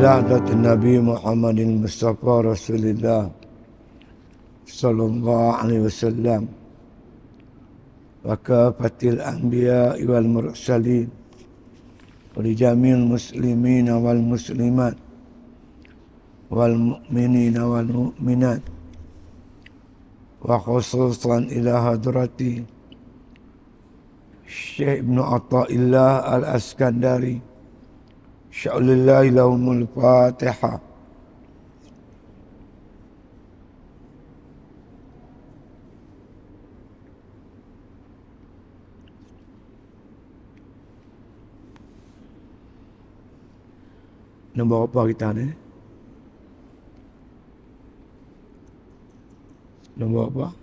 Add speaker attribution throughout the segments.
Speaker 1: Ila hadratin Nabi Muhammadin Mustafa Rasulillah sallallahu alaihi wasallam wa kafatil anbiya wal mursalin wa li jamil muslimin wal muslimat wal mu'minin wal mu'minat wa khususan ila hadrati Syekh Ibn Atha'illah Al-Askandari Sya'lillahi lahumul Fatihah. Nombor apa kita ni? Nombor apa?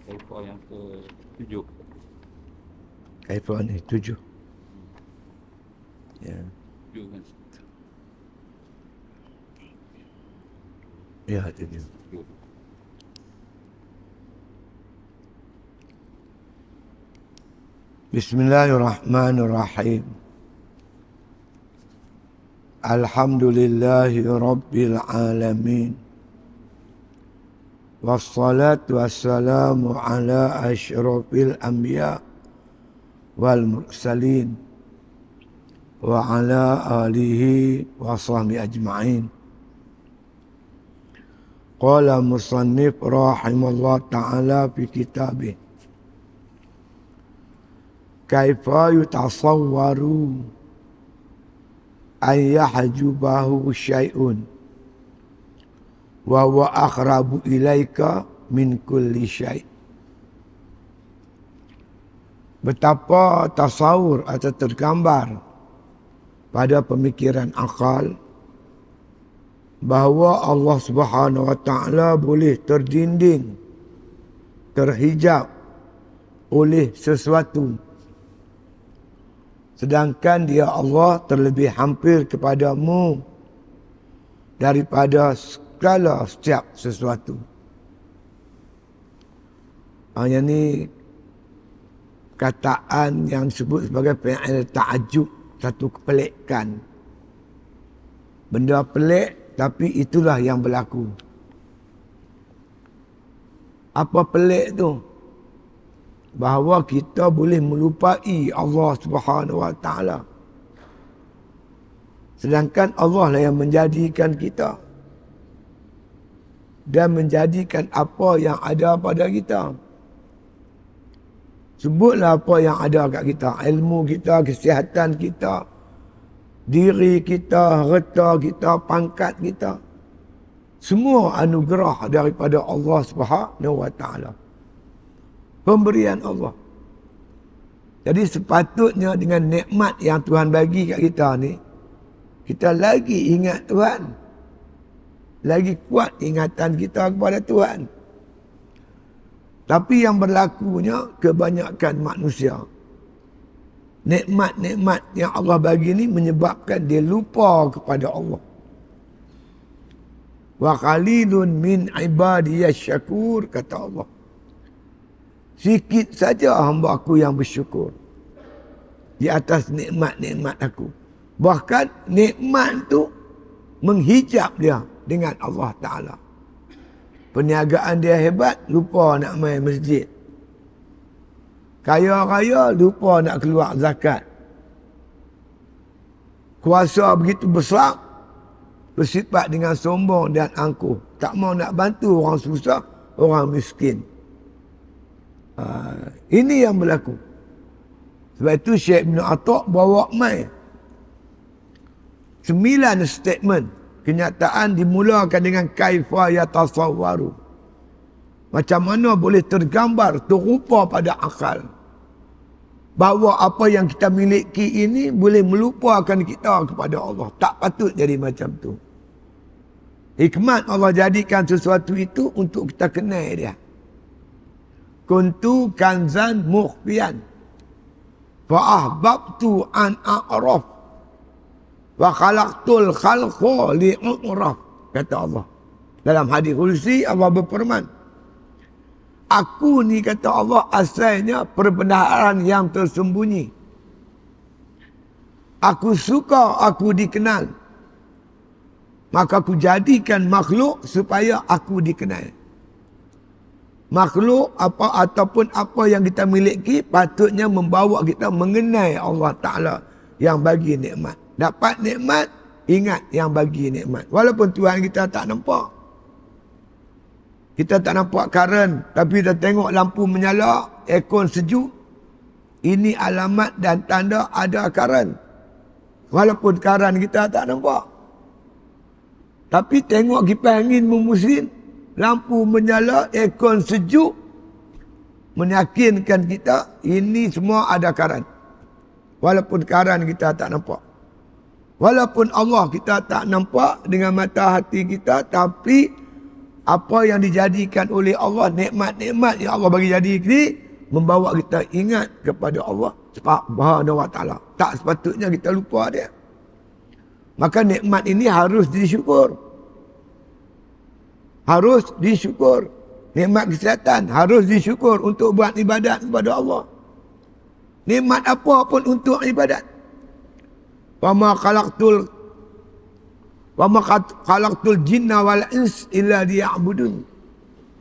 Speaker 2: Kaifah yang ke-7.
Speaker 1: Kaifah ni 7. Ya.
Speaker 2: 7 kan?
Speaker 1: Ya, 7. Bismillahirrahmanirrahim. Alhamdulillahi Rabbil Alamin. Wassalatu wassalamu ala asyrafil anbiya wal mursalin wa ala alihi wa sahbihi ajma'in. Qala musannif rahimallahu ta'ala fi kitabih kaifa yutasawwaru an yahjubahu syai'un wa huwa aqrabu ilaika min kulli syai'. Betapa tasawur atau tergambar pada pemikiran akal bahawa Allah Subhanahu wa taala boleh terdinding, terhijab oleh sesuatu, sedangkan dia Allah terlebih hampir kepadamu daripada segala setiap sesuatu. Yang ni kataan yang disebut sebagai fi'il ta'ajjub, satu kepelikan. Benda pelik tapi itulah yang berlaku. Apa pelik tu? Bahawa kita boleh melupai Allah Subhanahu wa taala. Sedangkan Allah lah yang menjadikan kita dan menjadikan apa yang ada pada kita. Sebutlah apa yang ada kat kita. Ilmu kita, kesihatan kita, diri kita, harta kita, pangkat kita. Semua anugerah daripada Allah Subhanahu wa taala. Pemberian Allah. Jadi sepatutnya dengan nikmat yang Tuhan bagi kat kita ni, kita lagi ingat Tuhan. Lagi kuat ingatan kita kepada Tuhan. Tapi yang berlakunya kebanyakan manusia, nikmat-nikmat yang Allah bagi ni menyebabkan dia lupa kepada Allah. Wa qalilun min ibadiyas syakur, kata Allah. Sikit saja hamba aku yang bersyukur di atas nikmat-nikmat aku. Bahkan nikmat tu menghijab dia dengan Allah Ta'ala. Perniagaan dia hebat, lupa nak main masjid. Kaya-kaya, lupa nak keluar zakat. Kuasa begitu besar, bersifat dengan sombong dan angkuh. Tak mau nak bantu orang susah, orang miskin. Ini yang berlaku. Sebab itu Syekh Ibn Atha'illah bawa mai 9 statement. Kenyataan dimulakan dengan kaifa yatasawwaru. Macam mana boleh tergambar, terupa pada akal. Bahawa apa yang kita miliki ini boleh melupakan kita kepada Allah. Tak patut jadi macam tu. Hikmat Allah jadikan sesuatu itu untuk kita kenal dia. Kuntu kanzan mukhfiyan. Fa'ahbabtu an a'raf. Wa khalaqtul khalqa li'uraf, kata Allah. Dalam hadis kursi Allah berfirman, Aku ni kata Allah asalnya perbendaharaan yang tersembunyi. Aku suka aku dikenal. Maka aku jadikan makhluk supaya aku dikenal. Makhluk apa ataupun apa yang kita miliki patutnya membawa kita mengenai Allah Ta'ala yang bagi nikmat. Dapat nikmat, ingat yang bagi nikmat. Walaupun Tuhan kita tak nampak. Kita tak nampak karen, tapi kita tengok lampu menyala, aircon sejuk. Ini alamat dan tanda ada karen. Walaupun karen kita tak nampak. Tapi tengok kipas angin memusin, lampu menyala, aircon sejuk, meyakinkan kita ini semua ada karen. Walaupun karen kita tak nampak. Walaupun Allah kita tak nampak dengan mata hati kita, tapi apa yang dijadikan oleh Allah, nikmat-nikmat yang Allah bagi jadi ini, membawa kita ingat kepada Allah Subhanahu wa Ta'ala. Tak sepatutnya kita lupa dia. Maka nikmat ini harus disyukur. Harus disyukur. Nikmat kesihatan harus disyukur untuk buat ibadat kepada Allah. Nikmat apa pun untuk ibadat. Wa ma khalaqtul jinna wal ins illa liya'budun.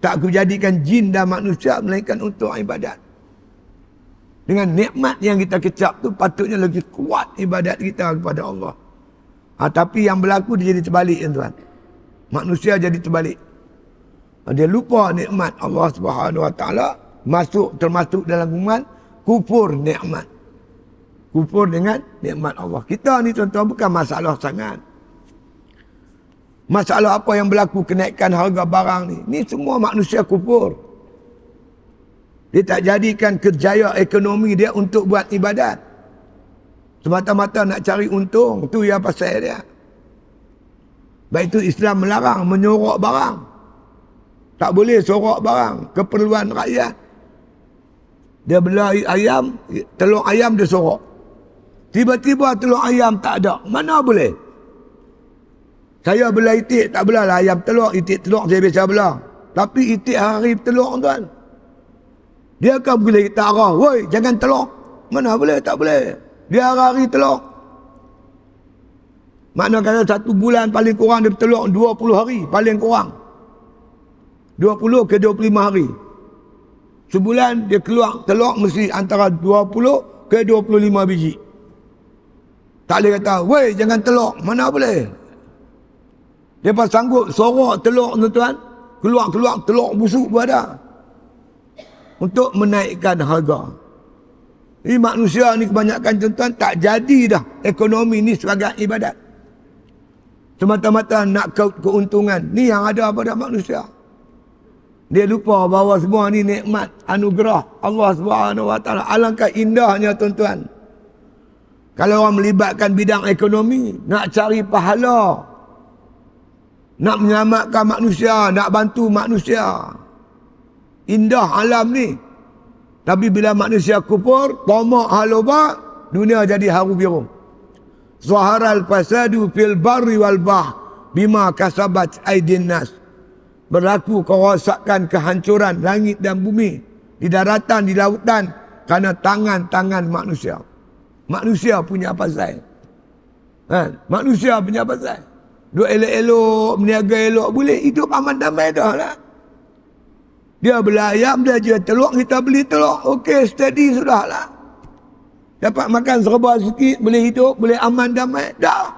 Speaker 1: Tak aku jadikan jin dan manusia melainkan untuk ibadat. Dengan nikmat yang kita kecap tu patutnya lebih kuat ibadat kita kepada Allah. Tapi yang berlaku dia jadi terbalik, tuan. Manusia jadi terbalik. Dia lupa nikmat Allah Subhanahu wa Ta'ala, termasuk dalam hukuman kufur nikmat. Kufur dengan nikmat Allah. Kita ni tuan-tuan bukan masalah sangat. Masalah apa yang berlaku kenaikan harga barang ni. Ni semua manusia kufur. Dia tak jadikan kerjaya ekonomi dia untuk buat ibadat. Semata-mata nak cari untung. Tu yang pasal dia. Baik itu Islam melarang menyorok barang. Tak boleh sorok barang. Keperluan rakyat. Dia beli ayam, telur ayam dia sorok. Tiba-tiba telur ayam tak ada. Mana boleh? Saya belah itik, tak belah lah ayam telur. Itik telur saya biasa belah. Tapi itik hari telur, tuan. Dia akan boleh kita arah. Woi, jangan telur. Mana boleh? Tak boleh. Dia hari telur. Makna kata 1 bulan paling kurang dia bertelur 20 hari. Paling kurang. 20 ke 25 hari. Sebulan dia keluar telur mesti antara 20 ke 25 biji. Tak boleh kata, woi jangan telur. Mana boleh? Dia pas sanggup sorok telur tuan-tuan. Keluar telur busuk pun ada. Untuk menaikkan harga. Ini manusia ni kebanyakan tuan-tuan tak jadi dah ekonomi ni sebagai ibadat. Semata-mata nak keuntungan. Ni yang ada pada manusia. Dia lupa bahawa semua ni nikmat, anugerah Allah Subhanahu wa Ta'ala. Alangkah indahnya tuan-tuan. Kalau orang melibatkan bidang ekonomi, nak cari pahala. Nak menyelamatkan manusia, nak bantu manusia. Indah alam ni. Tapi bila manusia kufur, tamak haloba, dunia jadi haru biru. Zaharal fasadu fil barri wal bah bima kasabat aydin nas. Berlaku kerosakan, kehancuran langit dan bumi, di daratan, di lautan, kerana tangan-tangan manusia. Manusia punya pasal. Manusia punya pasal. Duk elok-elok, meniaga elok, boleh hidup aman damai dah lah. Dia beli ayam, dia jual telur, kita beli telur. Okey, steady sudah lah. Dapat makan serba sikit, boleh hidup, boleh aman damai. Dah.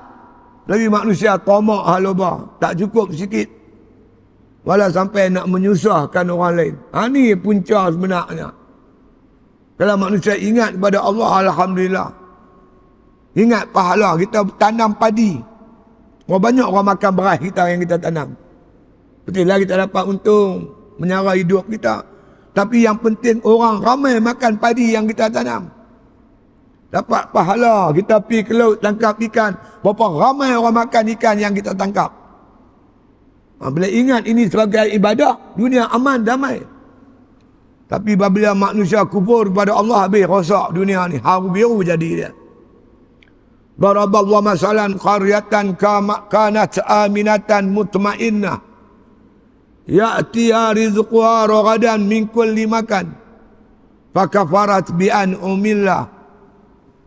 Speaker 1: Lagi manusia tamak haloba. Tak cukup sikit. Walau sampai nak menyusahkan orang lain. Ini punca sebenarnya. Kalau manusia ingat kepada Allah, Alhamdulillah. Ingat pahala, kita tanam padi. Banyak orang makan beras kita yang kita tanam. Betul lah kita dapat untung. Menyara hidup kita. Tapi yang penting orang ramai makan padi yang kita tanam. Dapat pahala. Kita pergi ke laut tangkap ikan. Berapa ramai orang makan ikan yang kita tangkap. Bila ingat ini sebagai ibadah, dunia aman, damai. Tapi bila manusia kufur kepada Allah, habis rosak dunia ni. Haru biru jadi dia. Daraballahu masalan qaryatan kanat aminatan mutmainnah ya'tiha rizquha ragadan min kulli makan fakafarat bi an umillah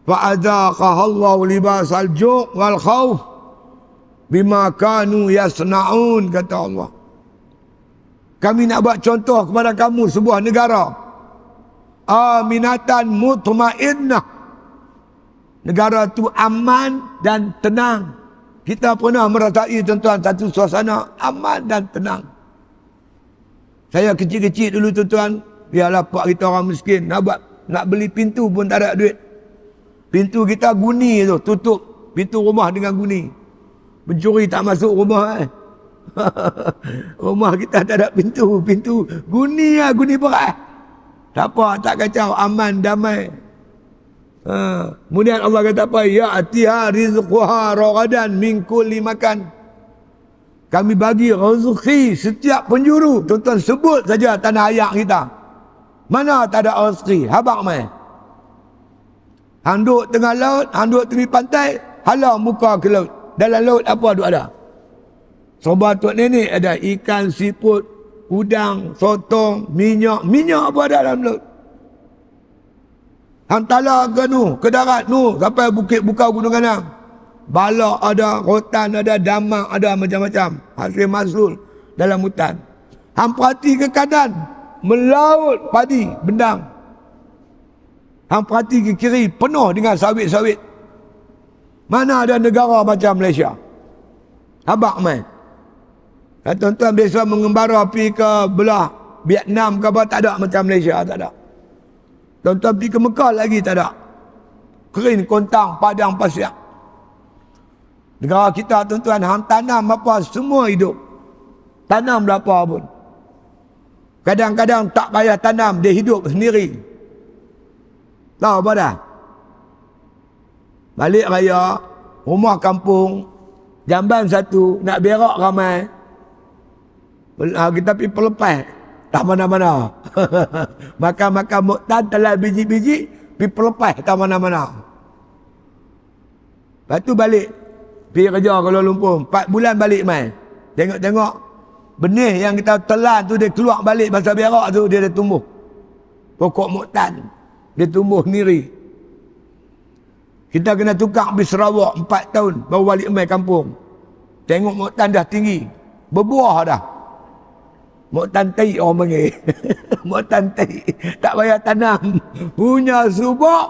Speaker 1: fa'adzaqaha Allah libasal ju' wal khauf bima kanu yasna'un, kata Allah. Kami nak buat contoh kepada kamu sebuah negara aminatan mutmainnah. Negara tu aman dan tenang. Kita pernah merasai, tuan-tuan, satu suasana aman dan tenang. Saya kecil-kecil dulu, tuan-tuan, biarlah pak kita orang miskin, nak beli pintu pun tak ada duit. Pintu kita guni tu, tutup pintu rumah dengan guni. Pencuri tak masuk rumah. Rumah kita tak ada pintu, pintu guni lah, guni berat. Tak apa, tak kacau, aman, damai. Kemudian Allah kata apa? Ya'tiha rizquha ragadan min kulli makan. Kami bagi rezeki setiap penjuru. Tuan-tuan, sebut saja tanah ayak kita. Mana tak ada rezeki? Habaq mai. Handuk tengah laut, handuk tepi pantai, halau muka ke laut. Dalam laut apa duk ada? Sobat tok nenek ada ikan, siput, udang, sotong, minyak. Minyak apa ada dalam laut? Hantala ke nu, ke darat nu, sampai bukit Bukau Gunung Ganang. Balak ada, rotan ada, damak ada, macam-macam. Hasil masul dalam hutan. Hang perhati ke kanan, melaut padi, bendang. Hang perhati ke kiri, penuh dengan sawit-sawit. Mana ada negara macam Malaysia? Habaq mai. Tuan-tuan biasa mengembara pergi ke belah Vietnam ke apa, tak ada macam Malaysia, tak ada. Tuan-tuan pergi ke Mekah lagi tak ada. Kering, kontang, padang, pasir. Negara kita, tuan-tuan, hang tanam apa semua hidup. Tanam apa pun. Kadang-kadang tak payah tanam, dia hidup sendiri. Tahu apa dah? Balik raya, rumah kampung, jamban satu, nak berak ramai. Kita pergi pelepas, tak mana-mana. Makan-makan muktan, telan biji-biji, pergi pelepas, tak mana-mana. Lepas tu balik, pergi kerja Kuala Lumpur, 4 bulan balik mai. Tengok-tengok, benih yang kita telan tu, dia keluar balik masa berak tu, dia dah tumbuh. Pokok muktan, dia tumbuh sendiri. Kita kena tukar pergi Sarawak 4 tahun, baru balik mai kampung. Tengok muktan dah tinggi, berbuah dah. Muktan tai orang panggil. Muktan tai. Tak payah tanam. Punya subak,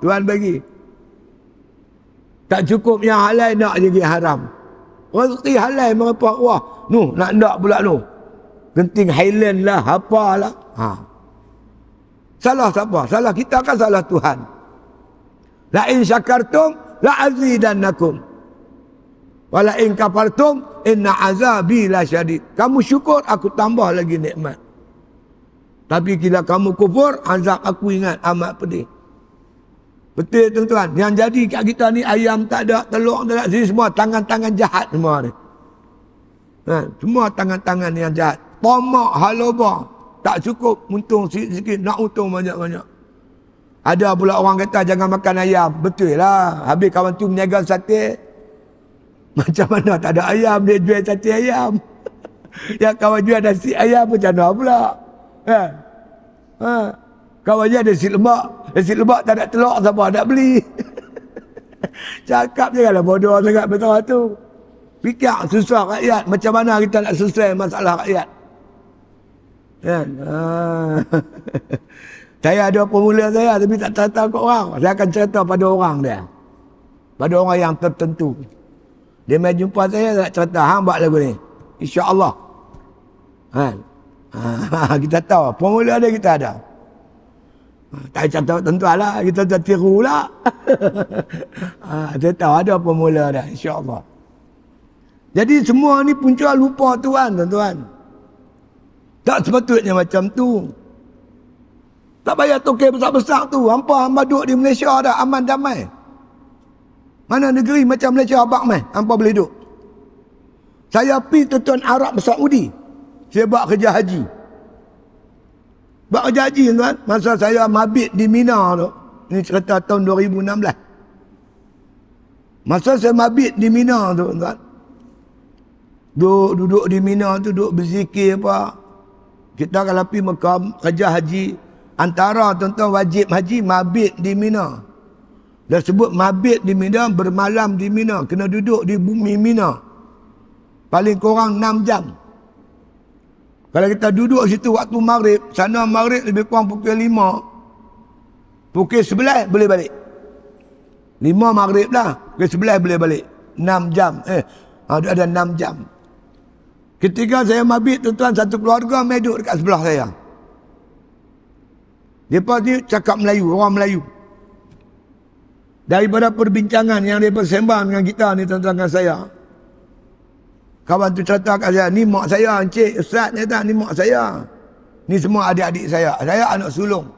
Speaker 1: Tuhan bagi. Tak cukup yang halal, nak jadi haram. Rezeki halal mengapa? Wah, nu nak ndak pula nu. Genting Highland lah, apalah. Salah siapa? Salah kita kan salah Tuhan. La in syakartum la azidannakum. Wala in kafartum inna azabi la syadid. Kamu syukur, aku tambah lagi nikmat. Tapi bila kamu kufur, azab aku ingat amat pedih. Betul, tuan-tuan. Yang jadi kat kita ni, ayam tak ada, telur tak ada, sini semua tangan-tangan jahat semua ni. Semua tangan-tangan yang jahat. Tamak, haloba. Tak cukup, untung sikit-sikit, nak untung banyak-banyak. Ada pula orang kata jangan makan ayam. Betul lah. Habis kawan tu meniaga sate. Macam mana tak ada ayam, dia jual sate ayam. Yang kawan jual nasi ayam macam mana pula? Kawan dia ada nasi lemak. Nasi lemak tak ada telur, siapa nak beli? Cakap janganlah bodoh sangat betul tu. Fikir susah rakyat. Macam mana kita nak selesai masalah rakyat? Kan? Saya ada formula saya, tapi tak cerita ke orang. Saya akan cerita pada orang dia. Pada orang yang tertentu. Dia main jumpa saya, tak cerita, hang buat lagu ni. InsyaAllah. Kita tahu, formula dia kita ada. Tak cerita tentu lah, kita tak tiru lah. Saya tahu ada formula dia, insyaAllah. Jadi semua ni punca lupa Tuhan, tuan-tuan. Tak sepatutnya macam tu. Tak payah tokeh besar-besar tu. Hampa duduk di Malaysia dah aman damai. Mana negeri macam Malaysia abang mai, hampa boleh duduk. Saya pergi tuan Arab Saudi. Saya buat kerja haji. Buat kerja haji tuan, masa saya mabit di Mina tu. Ini cerita tahun 2016. Masa saya mabit di Mina tu tuan. Duduk di Mina tu, duduk berzikir apa. Kita kalau pergi Mekah, kerja haji, antara tuan-tuan wajib haji, mabit di Mina. Dah sebut mabit di Mina, bermalam di Mina. Kena duduk di bumi Mina. Paling kurang 6 jam. Kalau kita duduk situ waktu maghrib, sana maghrib lebih kurang pukul 5. Pukul 11 boleh balik. 5 maghrib dah. Pukul 11 boleh balik. 6 jam. Ada 6 jam. Ketika saya mabit, tuan-tuan, satu keluarga mai duduk dekat sebelah saya. Mereka ni cakap Melayu, orang Melayu. Daripada perbincangan yang mereka sembang dengan kita ni, tuan-tuan, dengan saya. Kawan tu cerita kat saya, ni mak saya, encik, ustaz, ni tak, ni mak saya. Ni semua adik-adik saya. Saya anak sulung.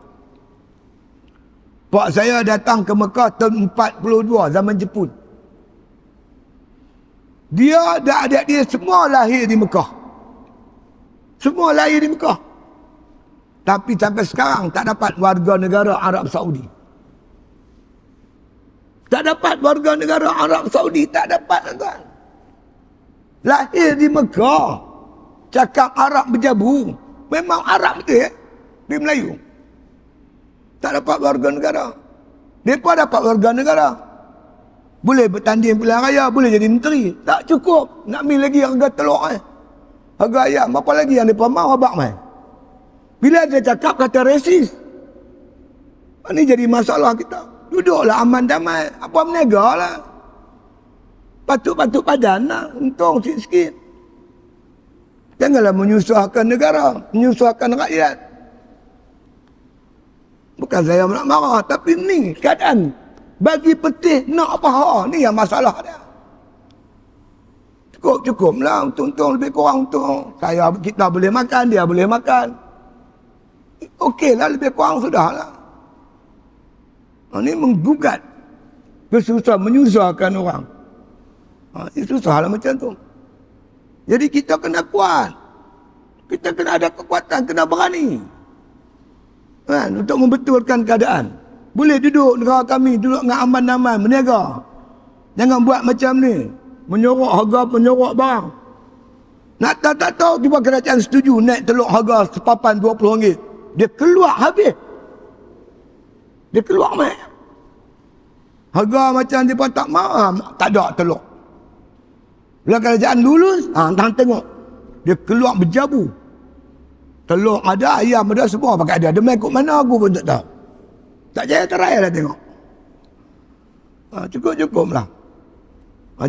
Speaker 1: Pak saya datang ke Mekah tahun 42, zaman Jepun. Dia dan adik dia semua lahir di Mekah. Semua lahir di Mekah. Tapi sampai sekarang tak dapat warga negara Arab Saudi. Tak dapat warga negara Arab Saudi. Tak dapat, tuan. Lahir di Mekah. Cakap Arab berjabu. Memang Arab betul, Dia Melayu. Tak dapat warga negara. Mereka dapat warga negara. Boleh bertanding pilihan raya, boleh jadi menteri. Tak cukup. Nak ambil lagi harga telur. Harga ayam. Apa lagi yang mereka mahu abang mai? Bila dia cakap kata resis. Ini jadi masalah kita. Duduklah aman damai. Apa menega lah. Patut-patut padan lah. Untung sikit-sikit. Janganlah menyusahkan negara. Menyusahkan rakyat. Bukan saya nak marah. Tapi ni keadaan. Bagi petih nak apa? Ni yang masalah dia. Cukup lah. Untung lebih kurang untung. Kita boleh makan. Dia boleh makan. Okey lah. Lebih kurang sudah lah. Ini menggugat. Bersusah menyusahkan orang. Ini susah lah macam tu. Jadi kita kena kuat. Kita kena ada kekuatan. Kena berani. Untuk membetulkan keadaan. Boleh duduk negara kami, duduk dengan aman-aman, berniaga. Jangan buat macam ni. Menyorok harga, menyorok barang. Nak tak tahu, tiba kerajaan setuju naik telur harga sepapan RM20. Dia keluar habis. Dia keluar mai. Harga macam dia pun tak mahu, tak ada telur. Bila kerajaan lulus, hang tengok. Dia keluar berjabu. Telur ada, ayam ada, semua pakai ada. Dia main kot mana aku pun tak tahu. Tak jaya terakhir lah tengok. Cukup lah.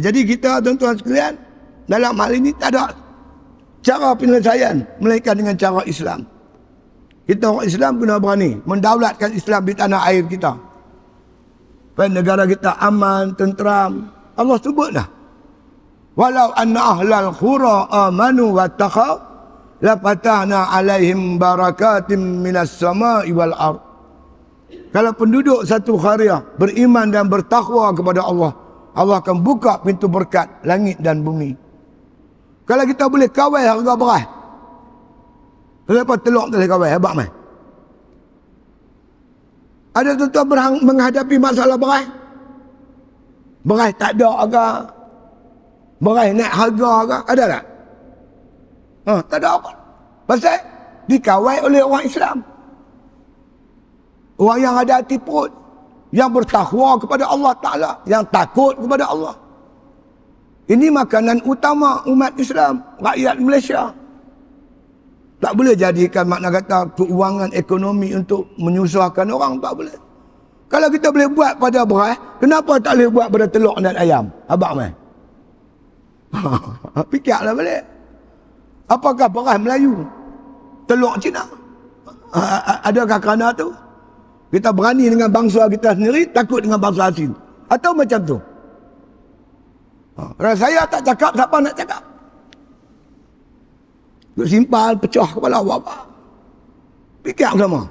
Speaker 1: Jadi kita tuan-tuan sekalian, dalam hal ini tak ada cara penyelesaian melainkan dengan cara Islam. Kita orang Islam kena berani mendaulatkan Islam di tanah air kita. Supaya negara kita aman, tenteram. Allah sebut dah. Walau anna ahlal khura amanu wa taqaw la fatahna alaihim barakatim minas sama'i wal ardh. Kalau penduduk satu qaryah beriman dan bertakwa kepada Allah, Allah akan buka pintu berkat langit dan bumi. Kalau kita boleh kawal harga beras, kenapa telur tak boleh kawal? Hebat mai. Ada tuan-tuan menghadapi masalah beras? Beras tak ada harga. Beras naik harga ke? Ada tak? Tak ada apa. Pasal dikawal oleh orang Islam. Orang yang ada hati perut, yang bertakwa kepada Allah Ta'ala, yang takut kepada Allah. Ini makanan utama umat Islam, rakyat Malaysia. Tak boleh jadikan makna kata keuangan ekonomi untuk menyusahkan orang, tak boleh. Kalau kita boleh buat pada beras, kenapa tak boleh buat pada telur dan ayam? Abang mai. Fikirlah balik. Apakah beras Melayu? Telur Cina? Adakah kerana tu? Kita berani dengan bangsa kita sendiri, takut dengan bangsa asing. Atau macam tu. Kalau saya tak cakap, siapa nak cakap? Duk simpal, pecah kepala apa? Fikir sama.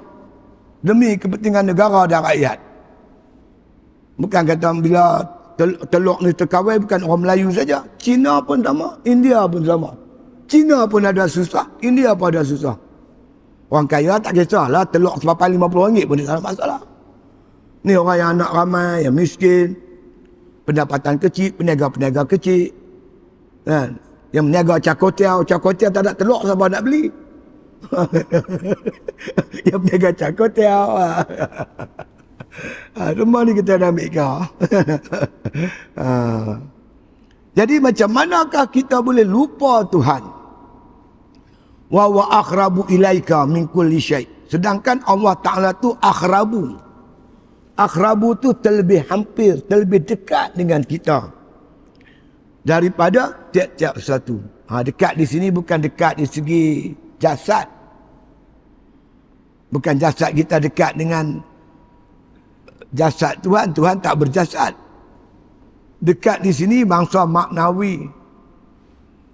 Speaker 1: Demi kepentingan negara dan rakyat. Bukan kata bila telur ni terkawal, bukan orang Melayu saja. Cina pun sama, India pun sama. Cina pun ada susah, India pun ada susah. Orang kaya tak kisahlah, telur sepapan RM50 pun tak ada masalah. Ni orang yang anak ramai, yang miskin, pendapatan kecil, peniaga-peniaga kecil. Kan? Yang meniaga cakotiau tak ada telur siapa nak beli. Yang meniaga cakotiau. Semua ni kita nak ambil kau. Jadi macam manakah kita boleh lupa Tuhan? Wa akhrabu ilaika min kulli syai'. Sedangkan Allah Ta'ala tu akhrabu. Akhrabu tu terlebih hampir, terlebih dekat dengan kita daripada tiap-tiap satu. Dekat di sini bukan dekat di segi jasad. Bukan jasad kita dekat dengan jasad Tuhan. Tuhan tak berjasad. Dekat di sini bangsa maknawi.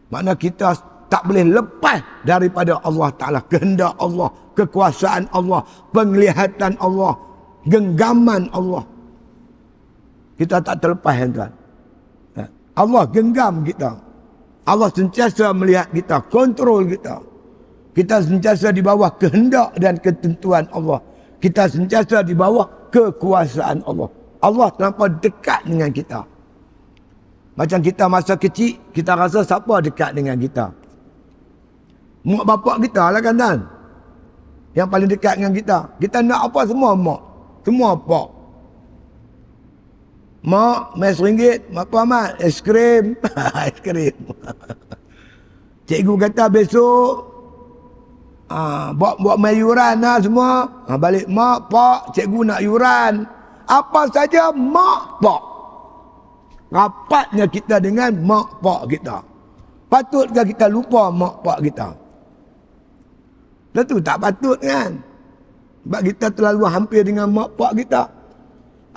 Speaker 1: Makna kita tak boleh lepas daripada Allah Ta'ala. Kehendak Allah, kekuasaan Allah, penglihatan Allah, genggaman Allah. Kita tak terlepas, tuan. Allah genggam kita. Allah sentiasa melihat kita, kontrol kita. Kita sentiasa di bawah kehendak dan ketentuan Allah. Kita sentiasa di bawah kekuasaan Allah. Allah terlampau dekat dengan kita. Macam kita masa kecil, kita rasa siapa dekat dengan kita? Mak bapak kita lah kan, tuan. Yang paling dekat dengan kita. Kita nak apa semua mak. Semua pak. Mak, mes ringgit. Apa mak? Es krim. Es krim. Cikgu kata besok buat main yuran lah semua. Balik mak, pak, cikgu nak yuran. Apa saja mak, pak. Rapatnya kita dengan mak, pak kita. Patutkah kita lupa mak, pak kita? Tentu tak patut kan. Sebab kita terlalu hampir dengan mak, pak kita.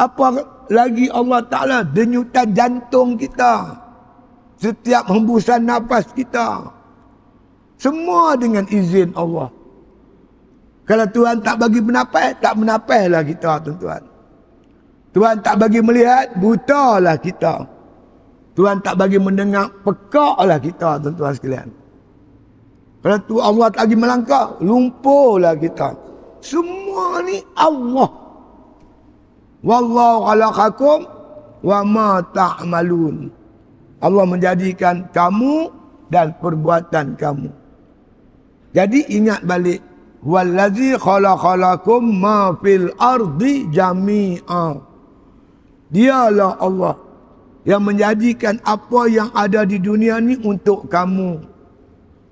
Speaker 1: Apa lagi Allah Ta'ala denyutan jantung kita. Setiap hembusan nafas kita. Semua dengan izin Allah. Kalau Tuhan tak bagi bernafas, tak bernafaslah kita, tuan-tuan. Tuhan tak bagi melihat, butalah kita. Tuhan tak bagi mendengar, pekaklah kita, tuan-tuan sekalian. Kalau tu Allah tak bagi melangkah, lumpuhlah kita. Semua ni Allah. Wallahu khalaqakum wa ma ta'malun. Allah menjadikan kamu dan perbuatan kamu. Jadi ingat balik. Wallazi khalaqalakum ma fil ardi jami'a. Dialah Allah yang menjadikan apa yang ada di dunia ni untuk kamu.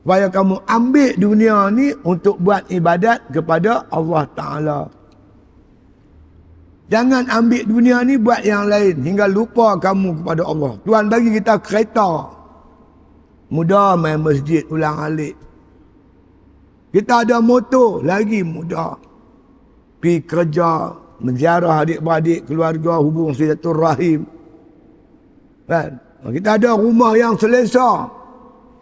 Speaker 1: Supaya kamu ambil dunia ni untuk buat ibadat kepada Allah Ta'ala. Jangan ambil dunia ni buat yang lain hingga lupa kamu kepada Allah. Tuhan bagi kita kereta. Mudah main masjid ulang alik. Kita ada motor, lagi mudah. Pergi kerja, menziarah adik-beradik, keluarga, hubung silaturahim. Kan? Kita ada rumah yang selesa.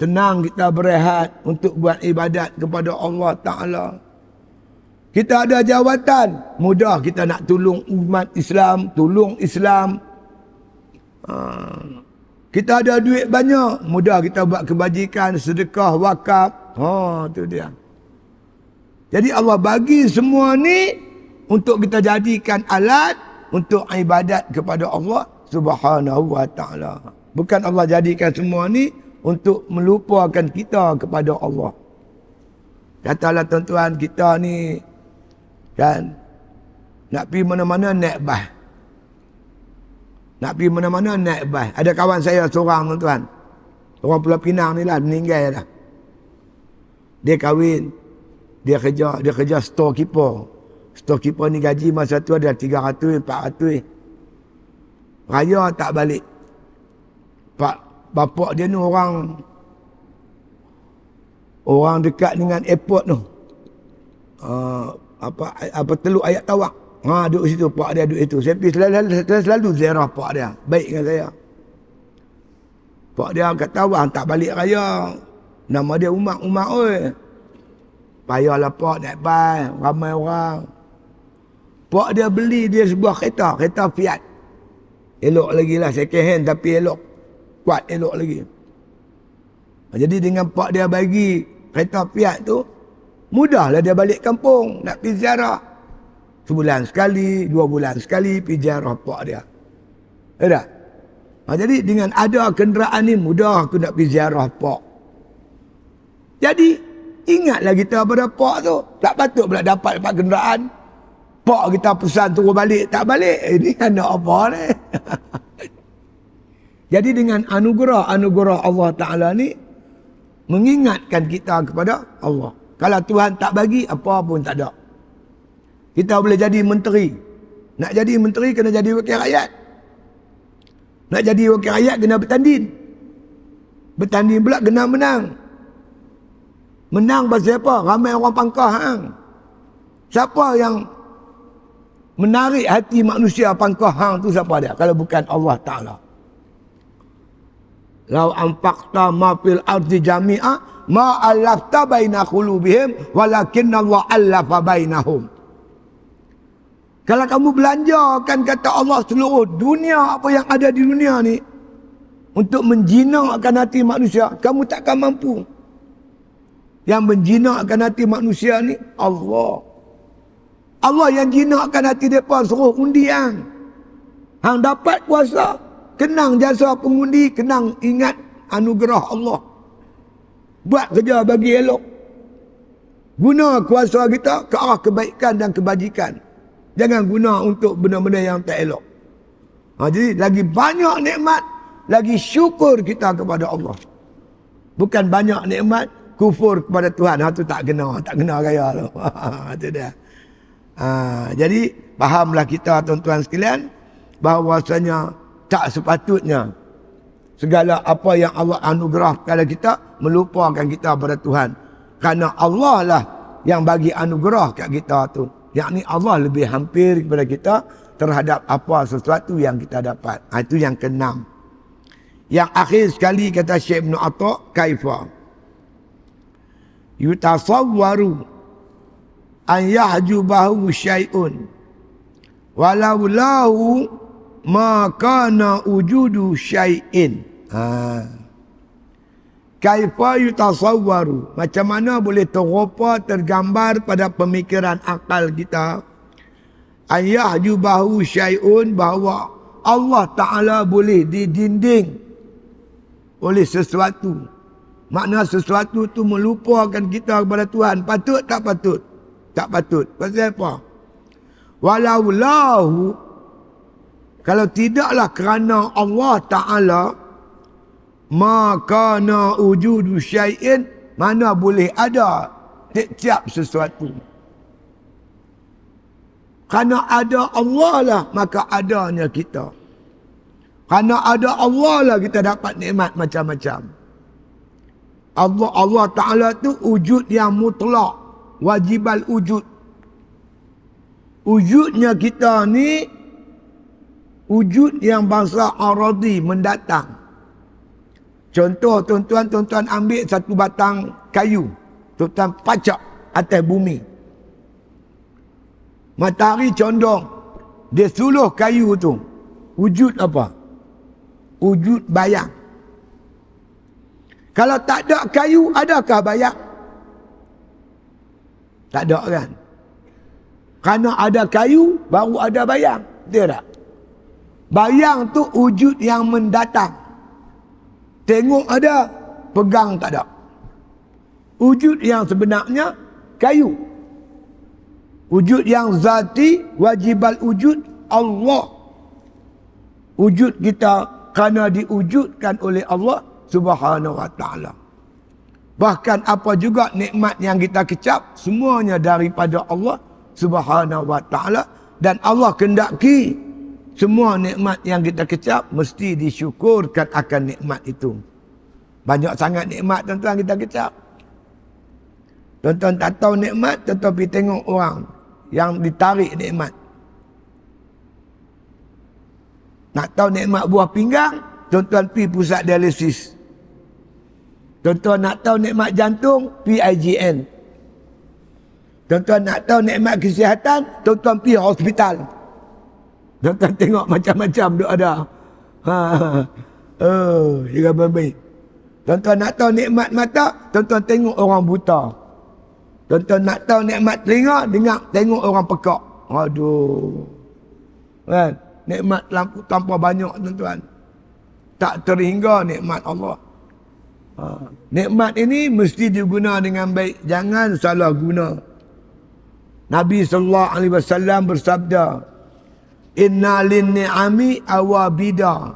Speaker 1: Tenang kita berehat untuk buat ibadat kepada Allah Ta'ala. Kita ada jawatan, mudah kita nak tolong umat Islam, tolong Islam. Kita ada duit banyak, mudah kita buat kebajikan, sedekah, wakaf. Tu dia. Jadi Allah bagi semua ni untuk kita jadikan alat untuk ibadat kepada Allah Subhanahu wa Ta'ala. Bukan Allah jadikan semua ni untuk melupakan kita kepada Allah. Katalah tuan-tuan, kita ni kan nak pergi mana-mana naik bas. Nak pergi mana-mana naik bas. Ada kawan saya seorang, tuan-tuan. Orang Pulau Pinang ni lah, meninggal dah. Dia kahwin. Dia kerja storekeeper. Storekeeper ni gaji masa tu ada 300, 400. Raya tak balik. Bapak dia ni orang dekat dengan airport tu. Apa Teluk Ayak Tawak. Duduk situ, pak dia duduk situ. Saya pergi selalu ziarah pak dia. Baik dengan saya. Pak dia kata, "Abang tak balik raya. Nama dia Umar oi. Payahlah pak naik bas, ramai orang." Pak dia beli dia sebuah kereta Fiat. Elok lagi lah, second hand tapi elok. Kuat elok lagi. Jadi dengan pak dia bagi kereta Fiat tu, mudahlah dia balik kampung nak pergi ziarah. Sebulan sekali, 2 bulan sekali pergi ziarah pak dia. Tak? Jadi dengan ada kenderaan ni mudah aku nak pergi ziarah pak. Jadi ingatlah kita pada pak tu. Tak patut pula dapat kenderaan. Pak kita pesan turun balik, tak balik. Ini anak apa ni? Jadi dengan anugerah Allah Ta'ala ni, mengingatkan kita kepada Allah. Kalau Tuhan tak bagi, apa pun tak ada. Kita boleh jadi menteri. Nak jadi menteri, kena jadi wakil rakyat. Nak jadi wakil rakyat, kena bertanding. Bertanding pula, kena menang. Menang pasal apa? Ramai orang pangkah hang. Siapa yang menarik hati manusia pangkah hang tu siapa dia? Kalau bukan Allah Ta'ala. Lau anfaqta ma fil ardi jami'a ma alafta baina qulubihim walakin Allah alafa bainahum. Kalau kamu belanjakan kata Allah seluruh dunia apa yang ada di dunia ni untuk menjinakkan hati manusia, kamu takkan mampu. Yang menjinakkan hati manusia ni Allah. Allah yang jinakkan hati mereka suruh undi hang. Hang dapat kuasa, kenang jasa pengundi, kenang ingat anugerah Allah. Buat kerja bagi elok. Guna kuasa kita ke arah kebaikan dan kebajikan. Jangan guna untuk benda-benda yang tak elok. Jadi lagi banyak nikmat, lagi syukur kita kepada Allah. Bukan banyak nikmat, kufur kepada Tuhan. Itu tak kena gaya tu. Itu dia. Jadi fahamlah kita tuan-tuan sekalian, bahawasanya tak sepatutnya segala apa yang Allah anugerah kepada kita melupakan kita pada Tuhan. Kerana Allah lah yang bagi anugerah kat kita tu. Yakni Allah lebih hampir kepada kita terhadap apa sesuatu yang kita dapat. Itu yang keenam. Yang akhir sekali kata Syekh Ibn Atta, kaifa yutasawwaru an yahjubahu syai'un walau lahu ma kana wujudu syai'in. Kaifa yutasawwaru, macam mana boleh terupa tergambar pada pemikiran akal kita, an yahjubahu syai'un, bahawa Allah Ta'ala boleh didinding oleh sesuatu. Makna sesuatu tu melupakan kita kepada Tuhan. Patut tak patut? Tak patut. Pasal apa? Walau lahu, kalau tidaklah kerana Allah Ta'ala, maka na wujudu syai'in, mana boleh ada tiap-tiap sesuatu. Kerana ada Allah lah, maka adanya kita. Kerana ada Allah lah kita dapat nikmat macam-macam. Allah Ta'ala tu wujud yang mutlak, wajibal wujud. Wujudnya kita ni wujud yang bangsa aradi, mendatang. Contoh tuan-tuan ambil satu batang kayu, tuan pacak atas bumi. Matahari condong, dia suluh kayu tu. Wujud apa? Wujud bayang. Kalau tak ada kayu, adakah bayang? Tak ada kan? Kerana ada kayu, baru ada bayang. Betul tak? Bayang tu wujud yang mendatang. Tengok ada, pegang tak ada. Wujud yang sebenarnya, kayu. Wujud yang zati, wajibal wujud, Allah. Wujud kita kerana diwujudkan oleh Allah Subhanahu wa ta'ala. Bahkan apa juga nikmat yang kita kecap, semuanya daripada Allah Subhanahu wa ta'ala. Dan Allah kendaki semua nikmat yang kita kecap mesti disyukurkan akan nikmat itu. Banyak sangat nikmat tuan-tuan kita kecap. Tuan-tuan tak tahu nikmat, tuan-tuan pergi tengok orang yang ditarik nikmat. Nak tahu nikmat buah pinggang, tuan-tuan pergi pusat dialisis. Tuan-tuan nak tahu nikmat jantung, pergi IGN. Tuan-tuan nak tahu nikmat kesihatan, tuan-tuan pergi hospital. Tuan-tuan tengok macam-macam duk ada. Juga baik. Tuan-tuan nak tahu nikmat mata, tuan-tuan tengok orang buta. Tuan-tuan nak tahu nikmat telinga, tengok orang pekak. Aduh. Kan? Nikmat lampu tanpa banyak tuan-tuan. tak terhingga nikmat Allah. Nikmat ini mesti diguna dengan baik. Jangan salah guna. Nabi SAW bersabda, Inna lin ni'ami awabida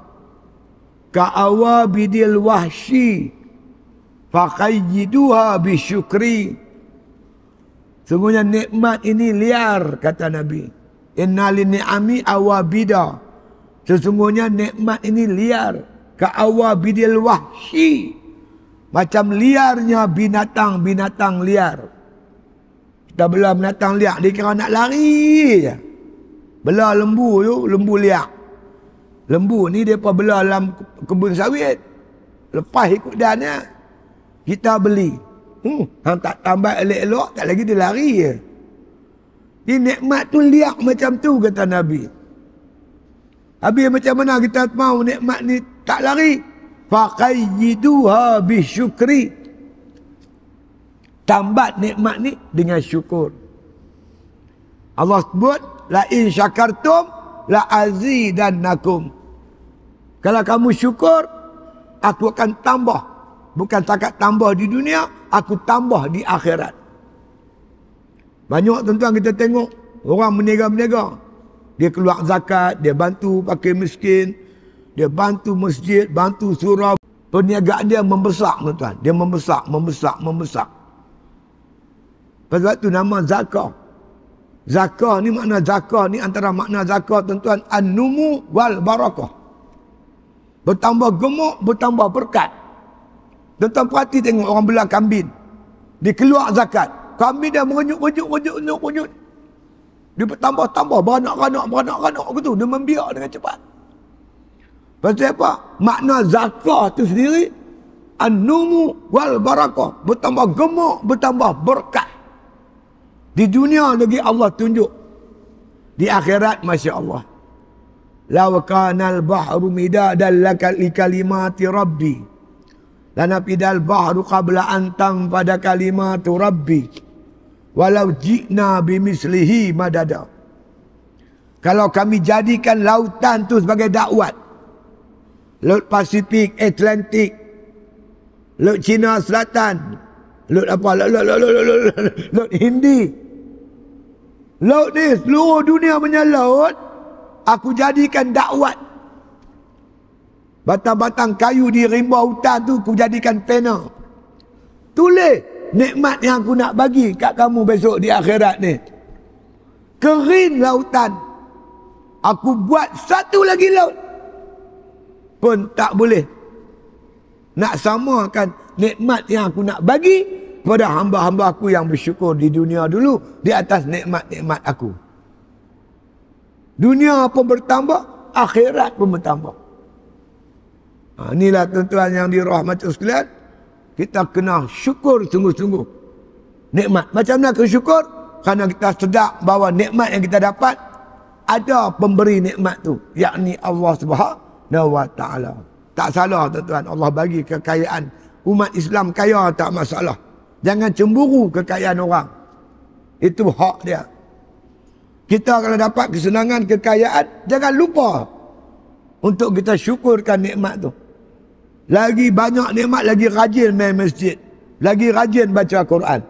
Speaker 1: ka'awabidil wahshi faqayyiduha bisyukri. Sungguhnya nikmat ini liar, kata Nabi. Inna lin ni'ami awabida. Sesungguhnya nikmat ini liar. Ka'awabidil wahshi. Macam liarnya binatang-binatang liar. Kita bela binatang liar, dia kira nak lari je. Bela lembu tu, lembu liar. Lembu ni dia bela dalam kebun sawit. Lepas ikut dannya, kita beli. Hang tak tambah elok-elok, tak lagi dia lari je. Jadi nikmat tu liar macam tu, kata Nabi. Habis macam mana kita mau nikmat ni tak lari? Faqayyiduha bisyukri. Tambat nikmat ni dengan syukur. Allah sebut, la in syakartum la azidannakum. Kalau kamu syukur, aku akan tambah. Bukan takat tambah di dunia, aku tambah di akhirat. Banyak tuan-tuan kita tengok orang berniaga-berniaga. Dia keluar zakat, dia bantu pakai miskin, dia bantu masjid, bantu surau. Perniagaan dia membesar, tuan-tuan. Dia membesar. Sebab itu nama zakah. Zakah ni makna zakah ni antara makna zakah, tuan-tuan, an-numu wal barakah. Bertambah gemuk, bertambah berkat. Tuan-tuan perhati tengok orang belah kambing. Dia keluar zakat. Kambing dia merenyuk. Dia bertambah-tambah, beranak-ranak gitu. Dia membiak dengan cepat. Pasal apa? Makna zakah tu sendiri, an-numu wal barakah. Bertambah gemuk, bertambah berkat. Di dunia lagi Allah tunjuk. Di akhirat, Masya Allah. Law kana al-bahru midadan li kalimati rabbi lanafidal bahru qabla an tanfada kalimatu rabbi walau ji'na bimislihi madada. Kalau kami jadikan lautan tu sebagai dakwat, Laut Pasifik, Atlantik, Laut Cina Selatan, Laut Hindi, laut ni seluruh dunia punya laut, aku jadikan dakwat. Batang-batang kayu di rimba hutan tu aku jadikan pena. Tulis nikmat yang aku nak bagi kat kamu besok di akhirat ni. Kering lautan, aku buat satu lagi laut pun tak boleh nak samakan nikmat yang aku nak bagi kepada hamba-hamba aku yang bersyukur di dunia dulu di atas nikmat-nikmat aku. Dunia pun bertambah, akhirat pun bertambah. Inilah tuan-tuan yang dirahmati sekalian, kita kena syukur sungguh-sungguh nikmat. Macam mana kena syukur? Kerana kita sedar bahawa nikmat yang kita dapat ada pemberi nikmat tu, yakni Allah Subhanahu wa taala. Tak salah tuan-tuan, Allah bagi kekayaan umat Islam kaya, tak masalah. Jangan cemburu kekayaan orang. Itu hak dia. Kita kalau dapat kesenangan, kekayaan, jangan lupa untuk kita syukurkan nikmat tu. Lagi banyak nikmat, lagi rajin main masjid, lagi rajin baca Quran,